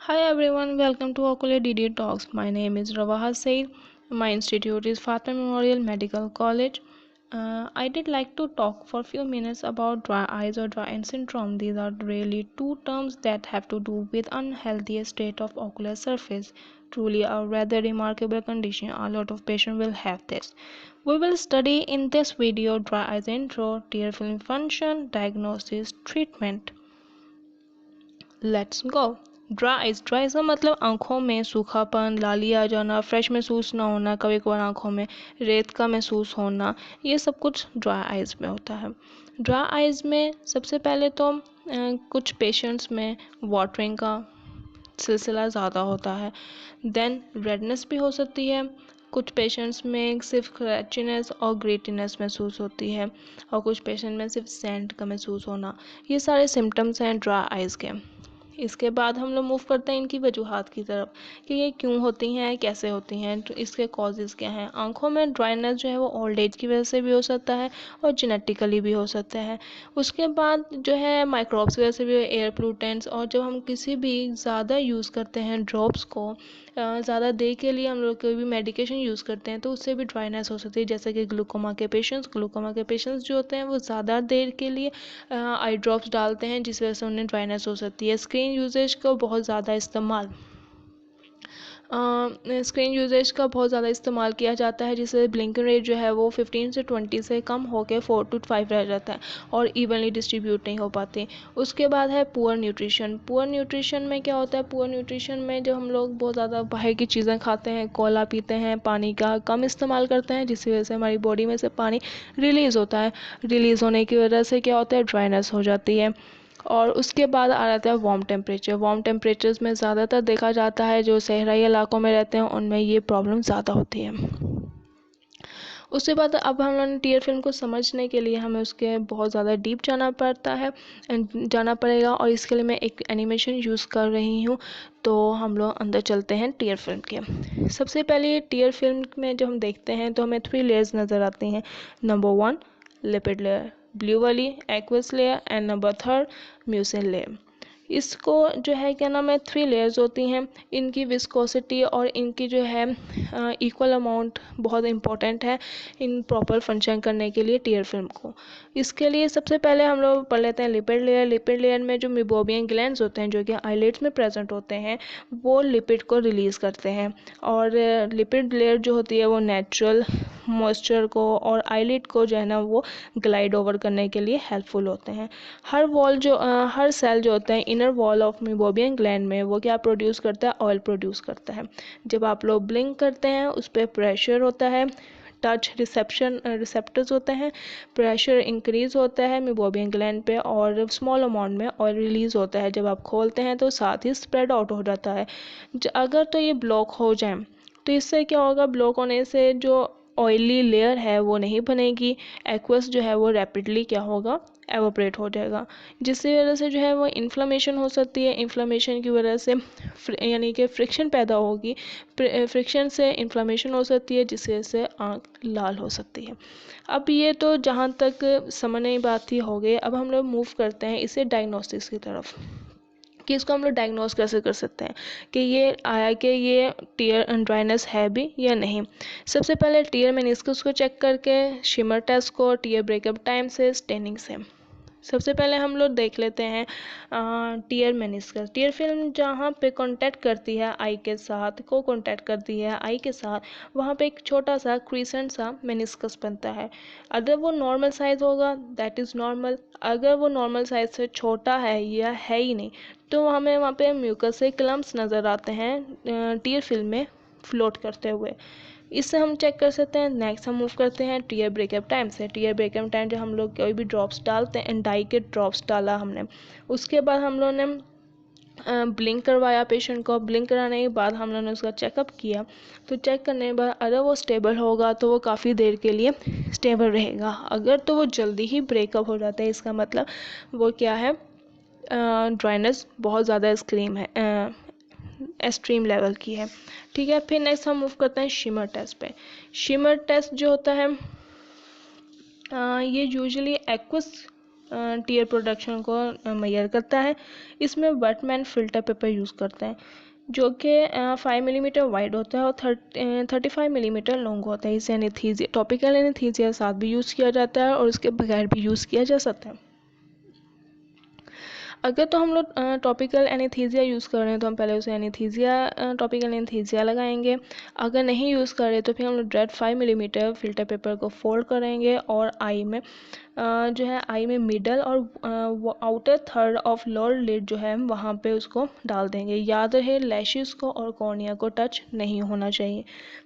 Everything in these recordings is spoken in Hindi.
Hi everyone, welcome to Ocular DD Talks. My name is Rawaha Said. My institute is Fatima Memorial Medical College. I did like to talk for a few minutes about dry eyes or dry eye syndrome. These are really two terms that have to do with unhealthy state of ocular surface. Truly a rather remarkable condition. A lot of patients will have this. We will study in this video dry eyes intro, tear film function, diagnosis, treatment. Let's go. Dry का मतलब आंखों में सूखापन, लाली आ जाना, फ्रेश महसूस ना होना, कभी कभार आंखों में रेत का महसूस होना, ये सब कुछ ड्राई आइज़ में होता है। ड्राई आइज़ में सबसे पहले तो कुछ पेशेंट्स में वाटरिंग का सिलसिला ज़्यादा होता है। देन रेडनेस भी हो सकती है। कुछ पेशेंट्स में सिर्फ क्रैचीनेस और ग्रेटीनेस महसूस होती है और कुछ पेशेंट में सिर्फ सेंट का महसूस होना। ये सारे सिम्टम्स हैं ड्राई आइज़ के। इसके बाद हम लोग मूव करते हैं इनकी वजूहात की तरफ कि ये क्यों होती हैं, कैसे होती हैं, तो इसके कॉजेज़ क्या हैं। आंखों में ड्राइनेस जो है वो ओल्ड एज की वजह से भी हो सकता है और जेनेटिकली भी हो सकता है। उसके बाद जो है माइक्रोब्स की वजह से भी, एयर पोल्यूटेंट्स, और जब हम किसी भी ज़्यादा यूज़ करते हैं ड्रॉप्स को, ज़्यादा देर के लिए हम लोग कोई भी मेडिकेशन यूज़ करते हैं तो उससे भी ड्राइनेस हो सकती है। जैसे कि ग्लूकोमा के पेशेंट्स जो होते हैं वो ज़्यादा देर के लिए आई ड्रॉप्स डालते हैं, जिस वजह से उन्हें ड्राइनेस हो सकती है। स्क्रीन यूजेज का बहुत ज़्यादा इस्तेमाल किया जाता है, जिससे ब्लिंकिंग रेट जो है वो 15 से 20 से कम होकर 4 to 5 रह जाता है और इवनली डिस्ट्रीब्यूट नहीं हो पाती। उसके बाद है पुअर न्यूट्रिशन में क्या होता है। पुअर न्यूट्रिशन में जब हम लोग बहुत ज़्यादा बाहर की चीज़ें खाते हैं, कोला पीते हैं, पानी का कम इस्तेमाल करते हैं, जिसकी वजह से हमारी बॉडी में से पानी रिलीज़ होता है। रिलीज़ होने की वजह से क्या होता है, ड्राइनेस हो जाती है। और उसके बाद आ जाता है वार्म टेम्परेचर्स में ज़्यादातर देखा जाता है जो सहराई इलाकों में रहते हैं उनमें ये प्रॉब्लम ज़्यादा होती है। उसके बाद अब हम लोग टीयर फिल्म को समझने के लिए हमें उसके बहुत ज़्यादा डीप जाना पड़ेगा और इसके लिए मैं एक एनिमेशन यूज़ कर रही हूँ। तो हम लोग अंदर चलते हैं टीयर फिल्म के। सबसे पहले टीयर फिल्म में जो हम देखते हैं तो हमें 3 लेयर्स नज़र आती हैं। नंबर 1 लिपिड लेयर, ब्लू वाली aqueous layer, and number 3 mucin layer. इसको जो है क्या नाम है, 3 लेयर्स होती हैं। इनकी विस्कोसिटी और इनकी जो है इक्वल अमाउंट बहुत इम्पोर्टेंट है इन प्रॉपर फंक्शन करने के लिए टीयर फिल्म को। इसके लिए सबसे पहले हम लोग पढ़ लेते हैं लिपिड लेयर में जो मिबोबियन ग्लैंड्स होते हैं जो कि आईलिड्स में प्रेजेंट होते हैं, वो लिपिड को रिलीज़ करते हैं। और लिपिड लेयर जो होती है वो नेचुरल मॉइस्चर को और आईलिड को जो है ना वो ग्लाइड ओवर करने के लिए हेल्पफुल होते हैं। हर सेल जो होता है इनर वॉल ऑफ मिबोबियन ग्लैंड में, वो क्या प्रोड्यूस करता है, ऑयल प्रोड्यूस करता है। जब आप लोग ब्लिंक करते हैं उस पर प्रेशर होता है, टच रिसेप्टर्स होते हैं, प्रेशर इंक्रीज होता है मिबोबियन ग्लैंड पे और स्मॉल अमाउंट में ऑयल रिलीज होता है। जब आप खोलते हैं तो साथ ही स्प्रेड आउट हो जाता है। अगर तो ये ब्लॉक हो जाए तो इससे क्या होगा, ब्लॉक होने से जो ऑयली लेयर है वो नहीं बनेगी, एक्वस जो है वो रैपिडली क्या होगा, एवोपरेट हो जाएगा, जिसकी वजह से जो है वो इन्फ्लेमेशन हो सकती है। इन्फ्लेमेशन की वजह से यानी कि फ्रिक्शन पैदा होगी, फ्रिक्शन से इन्फ्लेमेशन हो सकती है, जिसकी वजह से आँख लाल हो सकती है। अब ये तो जहाँ तक समझने की बात थी हो गई। अब हम लोग मूव करते हैं इसे डायग्नोस्टिक्स की तरफ कि इसको हम लोग डायग्नोस कैसे कर सकते हैं कि ये टीयर ड्राइनेस है भी या नहीं। सबसे पहले टीयर मेनिस्कस को चेक करके, शिमर टेस्ट को, टीयर ब्रेकअप टाइम से, स्टेनिंग से। सबसे पहले हम लोग देख लेते हैं टीयर मेनिस्कस। टीयर फिल्म जहाँ पे कांटेक्ट करती है आई के साथ, को कांटेक्ट करती है आई के साथ, वहाँ पे एक छोटा सा क्रीसेंट सा मेनिस्कस बनता है। अगर वो नॉर्मल साइज़ होगा दैट इज़ नॉर्मल, अगर वो नॉर्मल साइज़ से छोटा है या है ही नहीं तो हमें वहाँ पे म्यूकस से क्लम्प्स नज़र आते हैं टीयर फिल्म में फ्लोट करते हुए। इससे हम चेक कर सकते हैं। नेक्स्ट हम मूव करते हैं टीयर ब्रेकअप टाइम से। टीयर ब्रेकअप टाइम जब हम लोग कोई भी ड्रॉप्स डालते हैं, डाई के ड्रॉप्स डाला हमने, उसके बाद हम लोगों ने ब्लिंक करवाया पेशेंट को। ब्लिंक कराने के बाद हम लोगों ने उसका चेकअप किया। तो चेक करने के बाद अगर वो स्टेबल होगा तो वो काफ़ी देर के लिए स्टेबल रहेगा। अगर तो वो जल्दी ही ब्रेकअप हो जाता है, इसका मतलब वो क्या है, ड्राइनेस बहुत ज़्यादा एक्सट्रीम लेवल की है। ठीक है, फिर नेक्स्ट हम मूव करते हैं शिमर टेस्ट पे। शिमर टेस्ट जो होता है ये यूजुअली एक्वस टीयर प्रोडक्शन को मेजर करता है। इसमें वेटमैन फ़िल्टर पेपर यूज़ करते हैं जो कि 5 मिलीमीटर वाइड होता है और 35 मिलीमीटर लॉन्ग होता है। इसे एनेस्थीसिया, टॉपिकल एनेस्थीसिया के साथ भी यूज़ किया जाता है और उसके बगैर भी यूज़ किया जा सकता है। अगर तो हम लोग टॉपिकल एनेस्थीसिया यूज़ कर रहे हैं तो हम पहले उसे एनेस्थीसिया टॉपिकल एनेस्थीसिया लगाएंगे। अगर नहीं यूज़ कर रहे तो फिर हम लोग डायरेक्ट 5 मिलीमीटर फ़िल्टर पेपर को फोल्ड करेंगे और आई में जो है आई में मिडल और outer third of lower lid जो है वहाँ पे उसको डाल देंगे। याद रहे लैशेस को और कॉर्निया को टच नहीं होना चाहिए।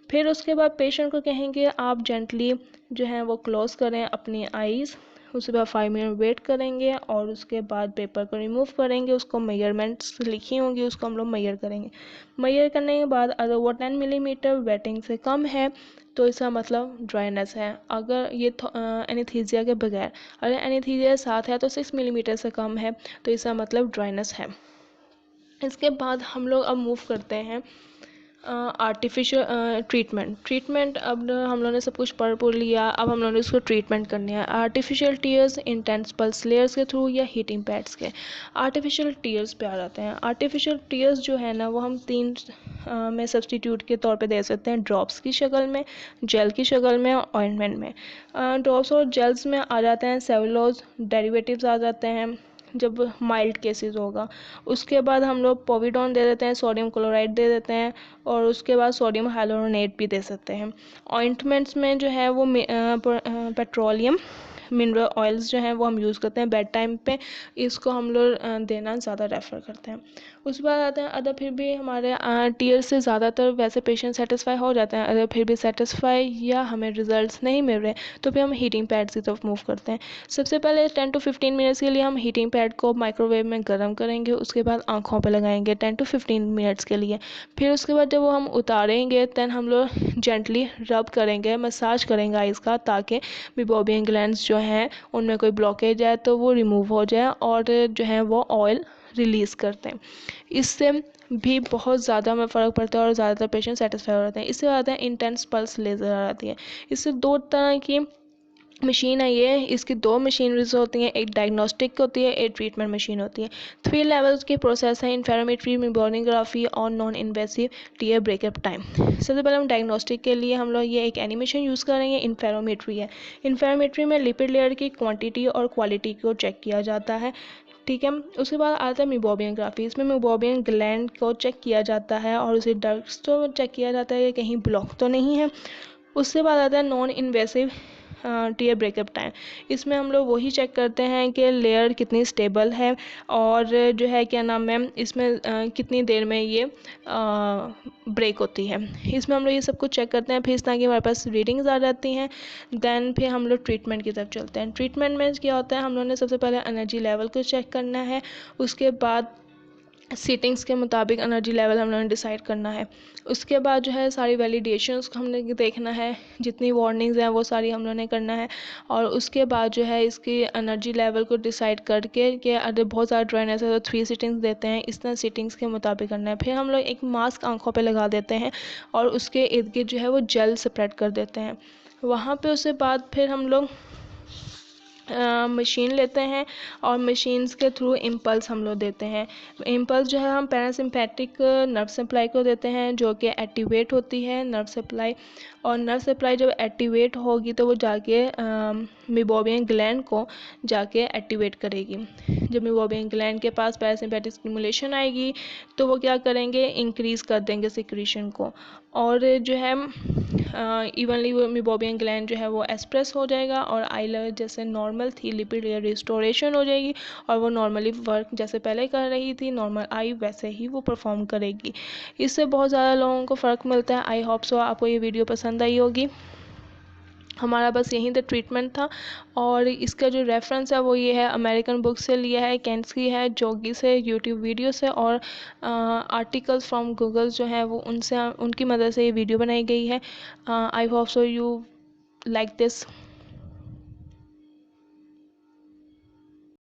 फिर उसके बाद पेशेंट को कहेंगे आप जेंटली जो है वो क्लोज करें अपनी आईज़। उसके बाद 5 मिनट वेट करेंगे और उसके बाद पेपर को रिमूव करेंगे। उसको मेजरमेंट्स लिखी होंगी, उसको हम लोग मेजर करेंगे। मेजर करने के बाद अगर वो 10 मिलीमीटर वेटिंग से कम है तो इसका मतलब ड्राइनेस है। अगर ये एनेस्थीसिया के बगैर, अगर एनेस्थीसिया साथ है तो 6 मिलीमीटर से कम है तो इसका मतलब ड्राइनेस है। इसके बाद हम लोग अब मूव करते हैं आर्टिफिशियल ट्रीटमेंट। अब हम लोगों ने सब कुछ पढ़ लिया, अब हम लोगों ने इसको ट्रीटमेंट करनी है। Artificial tears intense pulse layers के थ्रू या हीटिंग पैड्स के। आर्टिफिशियल टीयर्स पे आ जाते हैं। आर्टिफिशियल टीयर्स जो है ना वो हम 3 में सब्सटीट्यूट के तौर पे दे सकते हैं, ड्रॉप्स की शक्ल में, जेल की शक्ल में और ऑइंटमेंट में। ड्रॉप्स और जेल्स में आ जाते हैं सेलुलोज डेरिवेटिव्स आ जाते हैं जब माइल्ड केसेस होगा। उसके बाद हम लोग पोविडोन दे देते हैं, सोडियम क्लोराइड दे देते हैं और उसके बाद सोडियम हाइलोरोनेट भी दे सकते हैं। ऑइंटमेंट्स में जो है वो पेट्रोलियम मिनरल ऑयल्स जो हैं वो हम यूज़ करते हैं बेड टाइम पे। इसको हम लोग देना ज़्यादा रेफ़र करते हैं। उसके बाद आते हैं अदर, फिर भी हमारे टीयर से ज़्यादातर वैसे पेशेंट सेटिस्फाई हो जाते हैं। अगर फिर भी सेटिस्फाई या हमें रिजल्ट्स नहीं मिल रहे तो फिर हम हीटिंग पैड्स की तरफ मूव करते हैं। सबसे पहले 10 to 15 मिनट्स के लिए हम हीटिंग पैड को माइक्रोवेव में गर्म करेंगे। उसके बाद आँखों पर लगाएंगे 10 to 15 मिनट्स के लिए। फिर उसके बाद जब वो हम उतारेंगे दैन हम लोग जेंटली रब करेंगे, मसाज करेंगे आइज़ का, ताकि मिबोबियन ग्लैंड्स जो हैं उनमें कोई ब्लॉकेज है तो वो रिमूव हो जाए और जो है वो ऑयल रिलीज़ करते हैं। इससे भी बहुत ज़्यादा में फ़र्क पड़ता है और ज़्यादातर पेशेंट सेटिस्फाई हो जाते हैं। इससे ज़्यादा इंटेंस पल्स लेज़र आ जाती है। इससे 2 तरह की मशीन है ये, इसकी 2 मशीनरीज होती हैं, एक डायग्नोस्टिक होती है, एक ट्रीटमेंट मशीन होती है। 3 लेवल्स की प्रोसेस है, इंफेरोमेट्री, मेम्ब्रेनोग्राफी और non invasive tear breakup time. सबसे पहले हम डायग्नोस्टिक के लिए हम लोग ये एक एनिमेशन यूज़ करेंगे, इंफेरोमेट्री है। इंफेरोमेट्री में लिपिड लेयर की क्वांटिटी और क्वालिटी को चेक किया जाता है, ठीक है। उसके बाद आता है मेम्ब्रेनोग्राफी। इसमें मेम्ब्रेन ग्लैंड को चेक किया जाता है और उसे डक्ट्स तो चेक किया जाता है कि कहीं ब्लॉक तो नहीं है। उसके बाद आता है non invasive tear breakup time. इसमें हम लोग वही चेक करते हैं कि लेयर कितनी स्टेबल है और जो है क्या नाम है इसमें कितनी देर में ये ब्रेक होती है। इसमें हम लोग ये सब कुछ चेक करते हैं। फिर इस तरह की हमारे पास रीडिंग्स आ जाती हैं। दैन फिर हम लोग ट्रीटमेंट की तरफ चलते हैं। ट्रीटमेंट में क्या होता है, हम लोगों ने सबसे पहले एनर्जी लेवल को चेक करना है। उसके बाद सीटिंग्स के मुताबिक एनर्जी लेवल हम लोगों ने डिसाइड करना है। उसके बाद जो है सारी वैलिडेशंस को हमने देखना है, जितनी वार्निंग्स हैं वो सारी हम लोगों ने करना है। और उसके बाद जो है इसकी एनर्जी लेवल को डिसाइड करके कि अगर बहुत ज़्यादा ड्राइनेस है तो 3 सीटिंग्स देते हैं, इस तरह सीटिंग्स के मुताबिक करना है। फिर हम लोग एक मास्क आँखों पर लगा देते हैं और उसके इर्द गिर्द जो है वो जेल स्प्रेड कर देते हैं वहाँ पर। उसके बाद फिर हम लोग मशीन लेते हैं और मशीन्स के थ्रू इम्पल्स हम लोग देते हैं। इम्पल्स जो है हम पैरासिम्पैथिक नर्व सप्लाई को देते हैं जो कि एक्टिवेट होती है नर्व सप्लाई। और नर्व सप्लाई जब एक्टिवेट होगी तो वो जाके मेम्ब्रेन ग्लैंड को जाके एक्टिवेट करेगी। जब मेम्ब्रेन ग्लैंड के पास पैरासिम्पैथिक स्टिमुलेशन आएगी तो वो क्या करेंगे, इंक्रीज़ कर देंगे सिक्रीशन को और जो है इवनली वो मेम्ब्रेन ग्लैंड जो है वो एक्सप्रेस हो जाएगा और आई लेवल जैसे नॉर्मल थी लिपिड लेयर रिस्टोरेशन हो जाएगी और वो नॉर्मली वर्क जैसे पहले कर रही थी नॉर्मल आई वैसे ही वो परफॉर्म करेगी। इससे बहुत ज़्यादा लोगों को फ़र्क मिलता है। आई होप सो आपको ये वीडियो पसंद आई होगी। हमारा बस यहीं तक ट्रीटमेंट था और इसका जो रेफरेंस है वो ये है, अमेरिकन बुक से लिया है, केंट्सकी है, जोगी से, यूट्यूब वीडियो से और आर्टिकल्स फ्रॉम गूगल जो है वो उनसे उनकी मदद से ये वीडियो बनाई गई है। I hope so you like this.